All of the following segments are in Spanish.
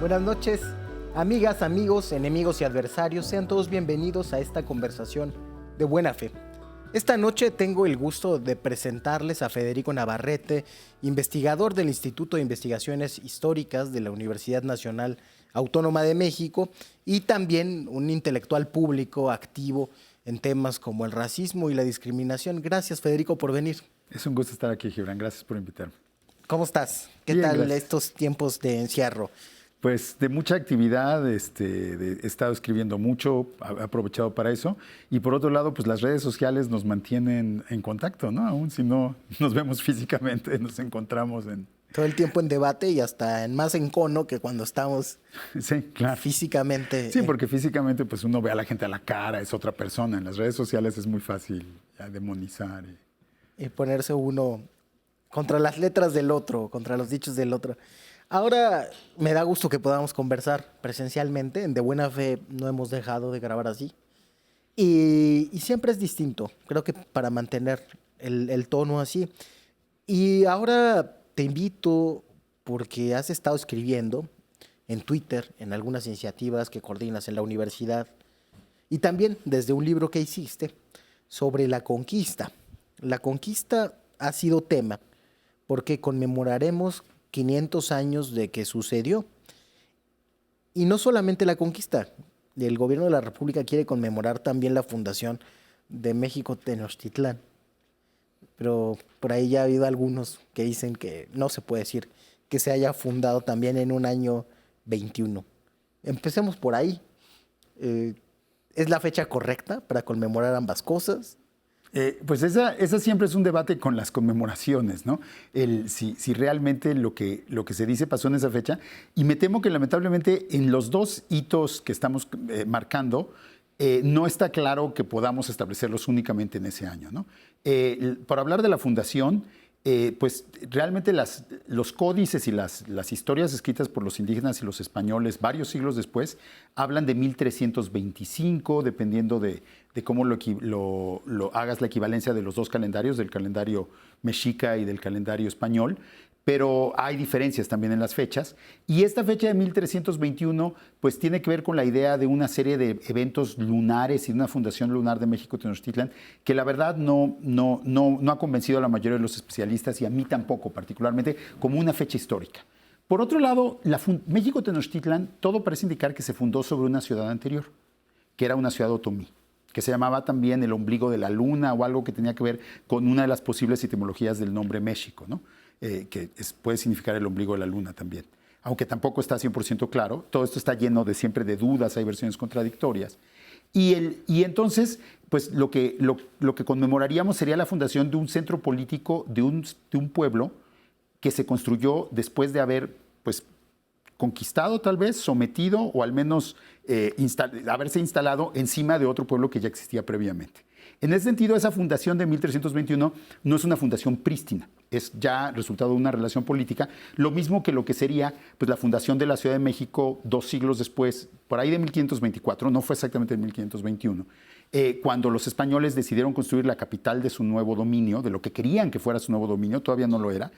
Buenas noches, amigas, amigos, enemigos y adversarios. Sean todos bienvenidos a esta conversación de buena fe. Esta noche tengo el gusto de presentarles a Federico Navarrete, investigador del Instituto de Investigaciones Históricas de la Universidad Nacional Autónoma de México y también un intelectual público activo en temas como el racismo y la discriminación. Gracias, Federico, por venir. Es un gusto estar aquí, Gibran. Gracias por invitarme. ¿Cómo estás? ¿Qué Bien, tal gracias. estos tiempos de encierro? Pues de mucha actividad, he estado escribiendo mucho, he aprovechado para eso. Y por otro lado, pues las redes sociales nos mantienen en contacto, ¿no? Aún si no nos vemos físicamente, nos encontramos en... Todo el tiempo en debate y hasta más encono que cuando estamos Sí, claro. físicamente. Sí, porque físicamente pues uno ve a la gente a la cara, es otra persona. En las redes sociales es muy fácil ya demonizar. Y ponerse uno contra las letras del otro, contra los dichos del otro. Ahora me da gusto que podamos conversar presencialmente. En De Buena Fe no hemos dejado de grabar así. Y siempre es distinto, creo que para mantener el tono así. Y ahora te invito, porque has estado escribiendo en Twitter, en algunas iniciativas que coordinas en la universidad, y también desde un libro que hiciste sobre la conquista. La conquista ha sido tema porque conmemoraremos 500 años de que sucedió. Y no solamente la conquista, el gobierno de la República quiere conmemorar también la fundación de México Tenochtitlán. Pero por ahí ya ha habido algunos que dicen que no se puede decir que se haya fundado también en un año 21. Empecemos por ahí. ¿Es la fecha correcta para conmemorar ambas cosas? Pues esa siempre es un debate con las conmemoraciones, ¿no? Si realmente lo que se dice pasó en esa fecha. Y me temo que lamentablemente en los dos hitos que estamos marcando, no está claro que podamos establecerlos únicamente en ese año, ¿no? Para hablar de la fundación, pues realmente los códices y las historias escritas por los indígenas y los españoles varios siglos después hablan de 1325, dependiendo de cómo lo hagas la equivalencia de los dos calendarios, del calendario mexica y del calendario español. Pero hay diferencias también en las fechas. Y esta fecha de 1321 pues tiene que ver con la idea de una serie de eventos lunares y de una fundación lunar de México Tenochtitlan que la verdad no ha convencido a la mayoría de los especialistas y a mí tampoco particularmente como una fecha histórica. Por otro lado, México Tenochtitlan todo parece indicar que se fundó sobre una ciudad anterior, que era una ciudad otomí, que se llamaba también el ombligo de la luna o algo que tenía que ver con una de las posibles etimologías del nombre México, ¿no? Puede significar el ombligo de la luna también. Aunque tampoco está 100% claro, todo esto está lleno siempre de dudas, hay versiones contradictorias. Y entonces, pues lo que conmemoraríamos sería la fundación de un centro político de un pueblo que se construyó después de haber, pues, conquistado tal vez, sometido o al menos haberse instalado encima de otro pueblo que ya existía previamente. En ese sentido, esa fundación de 1321 no es una fundación prístina, es ya resultado de una relación política, lo mismo que lo que sería pues, la fundación de la Ciudad de México 2 siglos después, por ahí de 1524, no fue exactamente en 1521, cuando los españoles decidieron construir la capital de su nuevo dominio, de lo que querían que fuera su nuevo dominio, todavía no lo era,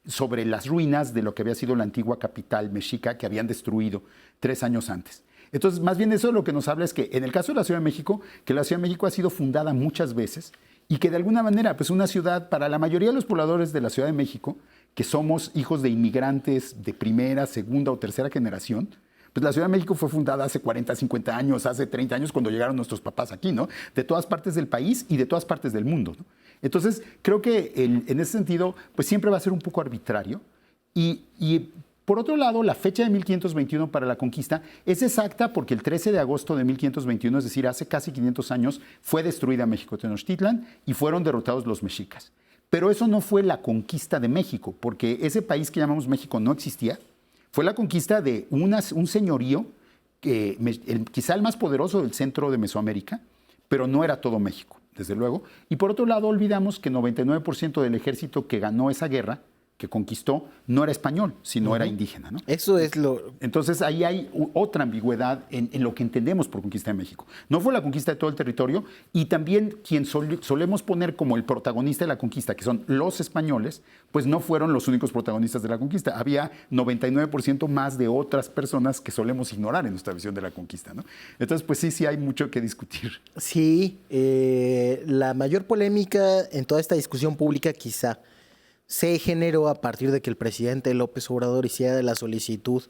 sobre las ruinas de lo que había sido la antigua capital mexica que habían destruido 3 años antes. Entonces, más bien eso lo que nos habla es que en el caso de la Ciudad de México, que la Ciudad de México ha sido fundada muchas veces y que de alguna manera, pues una ciudad, para la mayoría de los pobladores de la Ciudad de México, que somos hijos de inmigrantes de primera, segunda o tercera generación, pues la Ciudad de México fue fundada hace 40, 50 años, hace 30 años cuando llegaron nuestros papás aquí, ¿no? De todas partes del país y de todas partes del mundo, ¿no? Entonces, creo que en ese sentido, pues siempre va a ser un poco arbitrario y por otro lado, la fecha de 1521 para la conquista es exacta porque el 13 de agosto de 1521, es decir, hace casi 500 años, fue destruida México Tenochtitlan y fueron derrotados los mexicas. Pero eso no fue la conquista de México, porque ese país que llamamos México no existía. Fue la conquista de un señorío, quizá el más poderoso del centro de Mesoamérica, pero no era todo México, desde luego. Y por otro lado, olvidamos que 99% del ejército que ganó esa guerra, que conquistó no era español, sino era indígena, ¿no? Eso es lo... Entonces ahí hay otra ambigüedad en lo que entendemos por conquista de México. No fue la conquista de todo el territorio y también quien solemos poner como el protagonista de la conquista, que son los españoles, pues no fueron los únicos protagonistas de la conquista. Había 99% más de otras personas que solemos ignorar en nuestra visión de la conquista, ¿no? Entonces, pues sí hay mucho que discutir. Sí, la mayor polémica en toda esta discusión pública quizá se generó a partir de que el presidente López Obrador hiciera la solicitud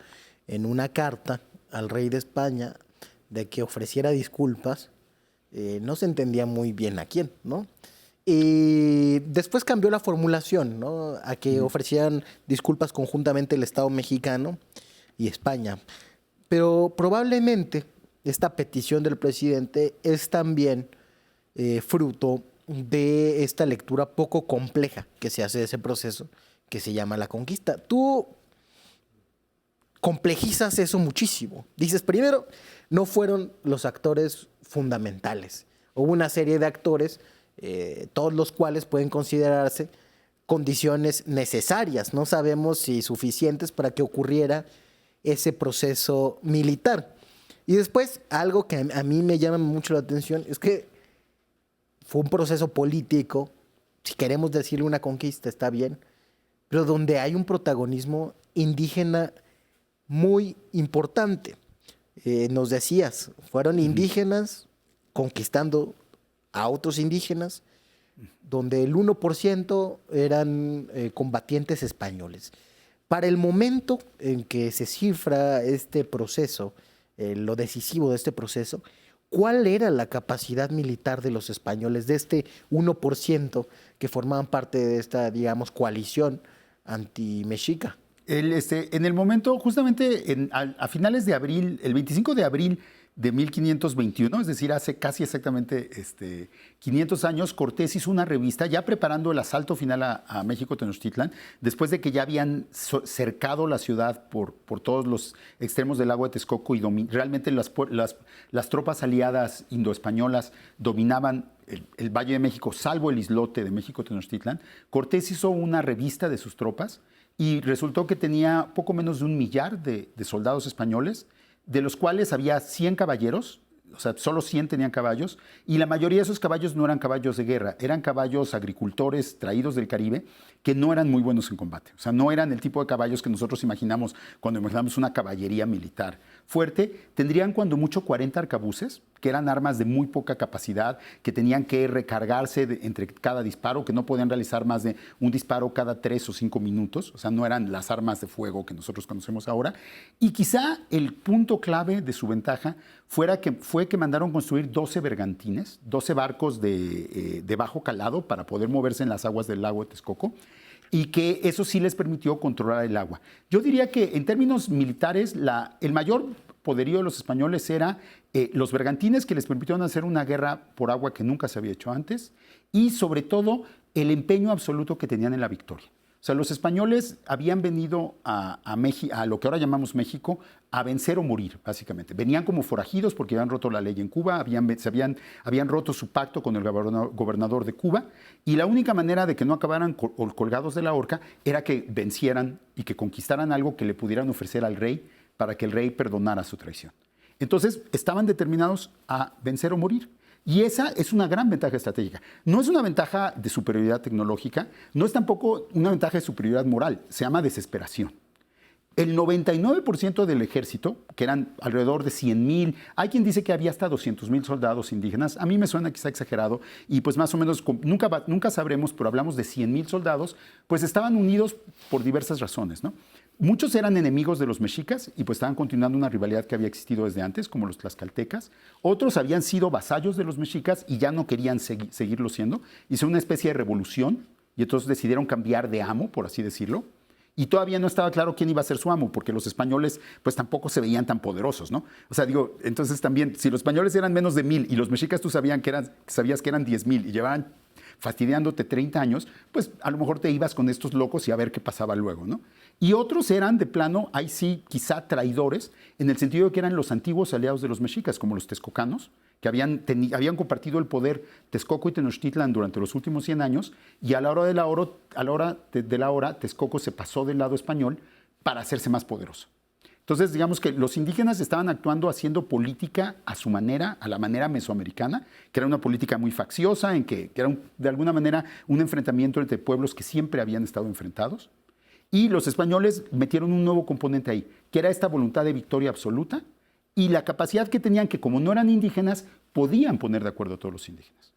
en una carta al rey de España de que ofreciera disculpas. No se entendía muy bien a quién, ¿no? Y después cambió la formulación, ¿no? A que ofrecieran disculpas conjuntamente el Estado mexicano y España. Pero probablemente esta petición del presidente es también fruto de esta lectura poco compleja que se hace de ese proceso que se llama la conquista. Tú complejizas eso muchísimo. Dices, primero, no fueron los actores fundamentales. Hubo una serie de actores, todos los cuales pueden considerarse condiciones necesarias. No sabemos si suficientes para que ocurriera ese proceso militar. Y después, algo que a mí me llama mucho la atención es que fue un proceso político, si queremos decirle una conquista, está bien, pero donde hay un protagonismo indígena muy importante. Nos decías, fueron indígenas conquistando a otros indígenas, donde el 1% eran combatientes españoles. Para el momento en que se cifra este proceso, lo decisivo de este proceso, ¿cuál era la capacidad militar de los españoles, de este 1% que formaban parte de esta, digamos, coalición anti-mexica? En el momento, justamente a finales de abril, el 25 de abril de 1521, es decir, hace casi exactamente 500 años, Cortés hizo una revista ya preparando el asalto final a México Tenochtitlan, después de que ya habían cercado la ciudad por todos los extremos del lago de Texcoco y realmente las tropas aliadas indoespañolas dominaban el Valle de México, salvo el islote de México Tenochtitlan. Cortés hizo una revista de sus tropas y resultó que tenía poco menos de 1 millar de soldados españoles, de los cuales había 100 caballeros, o sea, solo 100 tenían caballos, y la mayoría de esos caballos no eran caballos de guerra, eran caballos agricultores traídos del Caribe que no eran muy buenos en combate. O sea, no eran el tipo de caballos que nosotros imaginamos cuando imaginamos una caballería militar fuerte. Tendrían cuando mucho 40 arcabuces, que eran armas de muy poca capacidad, que tenían que recargarse entre cada disparo, que no podían realizar más de un disparo cada 3 o 5 minutos. O sea, no eran las armas de fuego que nosotros conocemos ahora. Y quizá el punto clave de su ventaja fue que mandaron construir 12 bergantines, 12 barcos de bajo calado para poder moverse en las aguas del lago de Texcoco, y que eso sí les permitió controlar el agua. Yo diría que en términos militares, el mayor poderío de los españoles era los bergantines, que les permitieron hacer una guerra por agua que nunca se había hecho antes, y sobre todo el empeño absoluto que tenían en la victoria. O sea, los españoles habían venido a lo que ahora llamamos México, a vencer o morir, básicamente. Venían como forajidos porque habían roto la ley en Cuba, habían roto su pacto con el gobernador de Cuba, y la única manera de que no acabaran colgados de la horca era que vencieran y que conquistaran algo que le pudieran ofrecer al rey para que el rey perdonara su traición. Entonces, estaban determinados a vencer o morir. Y esa es una gran ventaja estratégica. No es una ventaja de superioridad tecnológica, no es tampoco una ventaja de superioridad moral, se llama desesperación. El 99% del ejército, que eran alrededor de 100,000, hay quien dice que había hasta 200,000 soldados indígenas, a mí me suena quizá exagerado, y pues más o menos, nunca sabremos, pero hablamos de 100,000 soldados, pues estaban unidos por diversas razones, ¿no? Muchos eran enemigos de los mexicas y pues estaban continuando una rivalidad que había existido desde antes, como los tlaxcaltecas. Otros habían sido vasallos de los mexicas y ya no querían seguirlo siendo. Hizo una especie de revolución y entonces decidieron cambiar de amo, por así decirlo. Y todavía no estaba claro quién iba a ser su amo, porque los españoles pues tampoco se veían tan poderosos, ¿no? O sea, digo, entonces también, si los españoles eran menos de 1,000 y los mexicas tú sabías que eran 10,000 y llevaban fastidiándote 30 años, pues a lo mejor te ibas con estos locos y a ver qué pasaba luego, ¿no? Y otros eran de plano, ahí sí, quizá traidores, en el sentido de que eran los antiguos aliados de los mexicas, como los texcocanos, que habían compartido el poder Texcoco y Tenochtitlan durante los últimos 100 años, y a la hora de la hora, Texcoco se pasó del lado español para hacerse más poderoso. Entonces, digamos que los indígenas estaban actuando, haciendo política a su manera, a la manera mesoamericana, que era una política muy facciosa, en que era de alguna manera un enfrentamiento entre pueblos que siempre habían estado enfrentados. Y los españoles metieron un nuevo componente ahí, que era esta voluntad de victoria absoluta y la capacidad que tenían, que como no eran indígenas, podían poner de acuerdo a todos los indígenas.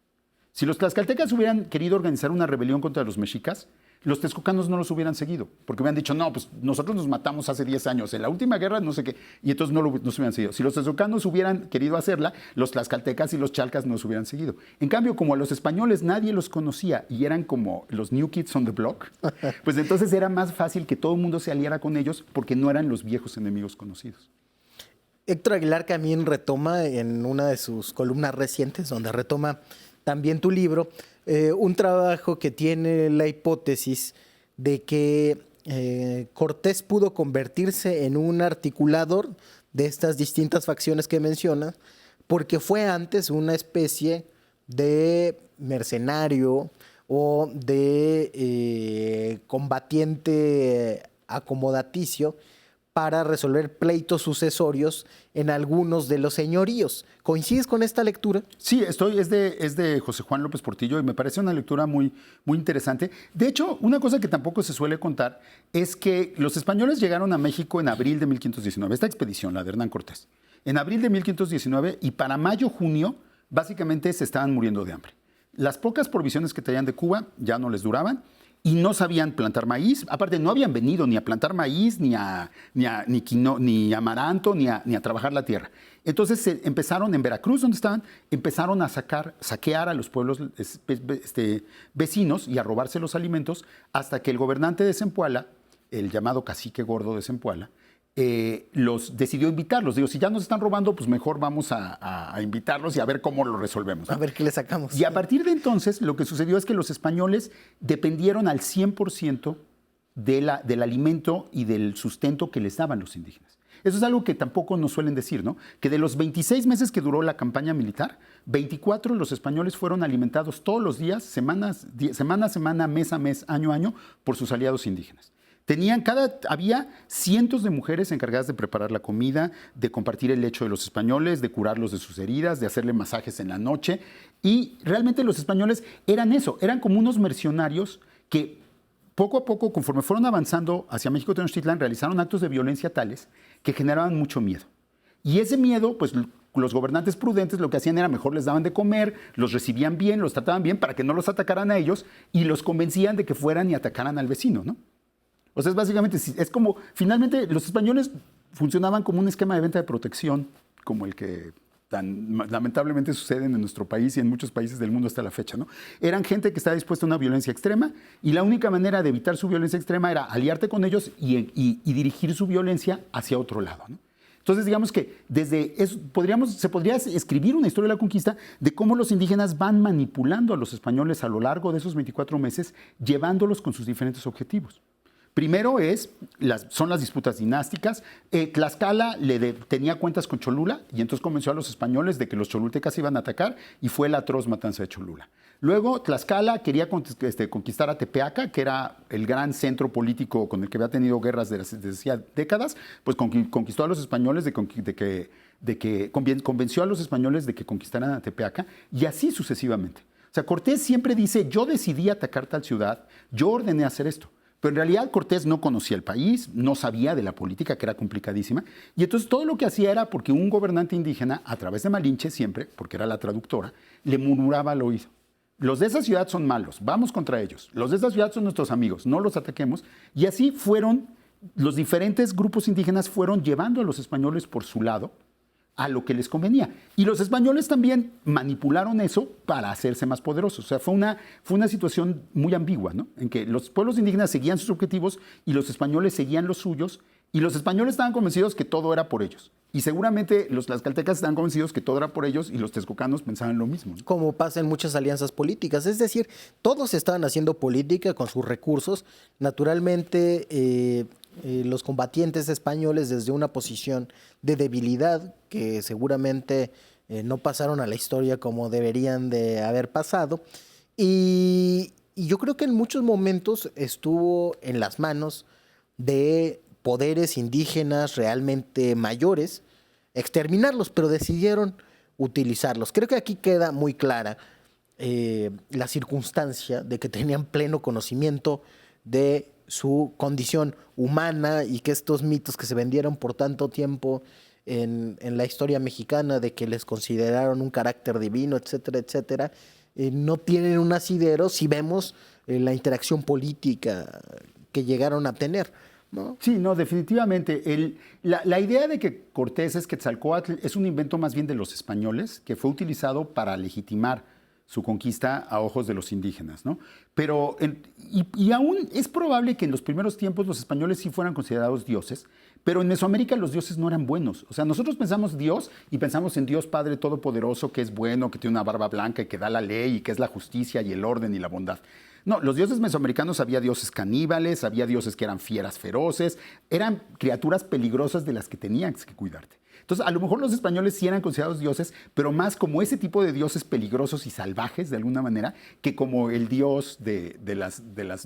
Si los tlaxcaltecas hubieran querido organizar una rebelión contra los mexicas, los texcocanos no los hubieran seguido, porque hubieran dicho, no, pues nosotros nos matamos hace 10 años, en la última guerra no sé qué, y entonces no se hubieran seguido. Si los texcocanos hubieran querido hacerla, los tlaxcaltecas y los chalcas no se hubieran seguido. En cambio, como a los españoles nadie los conocía y eran como los New Kids on the Block, pues entonces era más fácil que todo el mundo se aliara con ellos porque no eran los viejos enemigos conocidos. Héctor Aguilar Camín retoma en una de sus columnas recientes, donde retoma también tu libro, un trabajo que tiene la hipótesis de que Cortés pudo convertirse en un articulador de estas distintas facciones que mencionas, porque fue antes una especie de mercenario o de combatiente acomodaticio para resolver pleitos sucesorios en algunos de los señoríos. ¿Coincides con esta lectura? Sí, es de José Juan López Portillo y me parece una lectura muy, muy interesante. De hecho, una cosa que tampoco se suele contar es que los españoles llegaron a México en abril de 1519, esta expedición, la de Hernán Cortés, en abril de 1519, y para mayo, junio, básicamente se estaban muriendo de hambre. Las pocas provisiones que traían de Cuba ya no les duraban, y no sabían plantar maíz. Aparte, no habían venido ni a plantar maíz, ni amaranto, ni a trabajar la tierra. Entonces empezaron en Veracruz, donde estaban, empezaron a saquear a los pueblos vecinos y a robarse los alimentos, hasta que el gobernante de Zempoala, el llamado cacique gordo de Zempoala, los decidió invitarlos. Digo, si ya nos están robando, pues mejor vamos a invitarlos y a ver cómo lo resolvemos, ¿no? A ver qué le sacamos. Y a partir de entonces, lo que sucedió es que los españoles dependieron al 100% del alimento y del sustento que les daban los indígenas. Eso es algo que tampoco nos suelen decir, ¿no? Que de los 26 meses que duró la campaña militar, 24 los españoles fueron alimentados todos los días, semana a semana, mes a mes, año a año, por sus aliados indígenas. Había cientos de mujeres encargadas de preparar la comida, de compartir el lecho de los españoles, de curarlos de sus heridas, de hacerle masajes en la noche. Y realmente los españoles eran eso, eran como unos mercenarios que poco a poco, conforme fueron avanzando hacia México Tenochtitlan, realizaron actos de violencia tales que generaban mucho miedo. Y ese miedo, pues los gobernantes prudentes lo que hacían era mejor les daban de comer, los recibían bien, los trataban bien para que no los atacaran a ellos y los convencían de que fueran y atacaran al vecino, ¿no? O sea, es como, finalmente, los españoles funcionaban como un esquema de venta de protección, como el que tan lamentablemente sucede en nuestro país y en muchos países del mundo hasta la fecha, ¿no? Eran gente que estaba dispuesta a una violencia extrema y la única manera de evitar su violencia extrema era aliarte con ellos y dirigir su violencia hacia otro lado, ¿no? Entonces, digamos que desde eso se podría escribir una historia de la conquista de cómo los indígenas van manipulando a los españoles a lo largo de esos 24 meses, llevándolos con sus diferentes objetivos. Primero son las disputas dinásticas. Tlaxcala tenía cuentas con Cholula y entonces convenció a los españoles de que los cholultecas iban a atacar y fue la atroz matanza de Cholula. Luego Tlaxcala quería conquistar a Tepeaca, que era el gran centro político con el que había tenido guerras desde hacía décadas, pues conquistó a los españoles convenció a los españoles de que conquistaran a Tepeaca y así sucesivamente. O sea, Cortés siempre dice, yo decidí atacar tal ciudad, yo ordené hacer esto. Pero en realidad Cortés no conocía el país, no sabía de la política, que era complicadísima, y entonces todo lo que hacía era porque un gobernante indígena, a través de Malinche siempre, porque era la traductora, le murmuraba al oído. Los de esa ciudad son malos, vamos contra ellos. Los de esa ciudad son nuestros amigos, no los ataquemos. Y así los diferentes grupos indígenas fueron llevando a los españoles por su lado, a lo que les convenía. Y los españoles también manipularon eso para hacerse más poderosos. O sea, fue una situación muy ambigua, ¿no? En que los pueblos indígenas seguían sus objetivos y los españoles seguían los suyos, y los españoles estaban convencidos que todo era por ellos. Y seguramente los tlaxcaltecas estaban convencidos que todo era por ellos y los texcocanos pensaban lo mismo, ¿no? Como pasa en muchas alianzas políticas. Es decir, todos estaban haciendo política con sus recursos. Naturalmente, los combatientes españoles desde una posición de debilidad que seguramente no pasaron a la historia como deberían de haber pasado. Y yo creo que en muchos momentos estuvo en las manos de poderes indígenas realmente mayores exterminarlos, pero decidieron utilizarlos. Creo que aquí queda muy clara la circunstancia de que tenían pleno conocimiento de su condición humana y que estos mitos que se vendieron por tanto tiempo en la historia mexicana de que les consideraron un carácter divino, etcétera, etcétera, no tienen un asidero si vemos la interacción política que llegaron a tener, ¿no? Sí, no, definitivamente. La idea de que Cortés es Quetzalcóatl es un invento más bien de los españoles, que fue utilizado para legitimar su conquista a ojos de los indígenas, ¿no? Pero, y aún es probable que en los primeros tiempos los españoles sí fueran considerados dioses, pero en Mesoamérica los dioses no eran buenos. O sea, nosotros pensamos Dios y pensamos en Dios Padre Todopoderoso, que es bueno, que tiene una barba blanca y que da la ley y que es la justicia y el orden y la bondad. No, los dioses mesoamericanos había dioses caníbales, había dioses que eran fieras feroces, eran criaturas peligrosas de las que tenías que cuidarte. Entonces, a lo mejor los españoles sí eran considerados dioses, pero más como ese tipo de dioses peligrosos y salvajes, de alguna manera, que como el dios de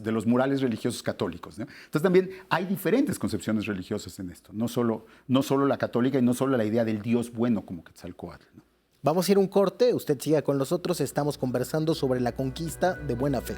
los murales religiosos católicos, ¿no? Entonces, también hay diferentes concepciones religiosas en esto, no solo la católica y no solo la idea del dios bueno como Quetzalcóatl, ¿no? Vamos a ir a un corte, usted siga con nosotros, estamos conversando sobre la conquista de Buena Fe.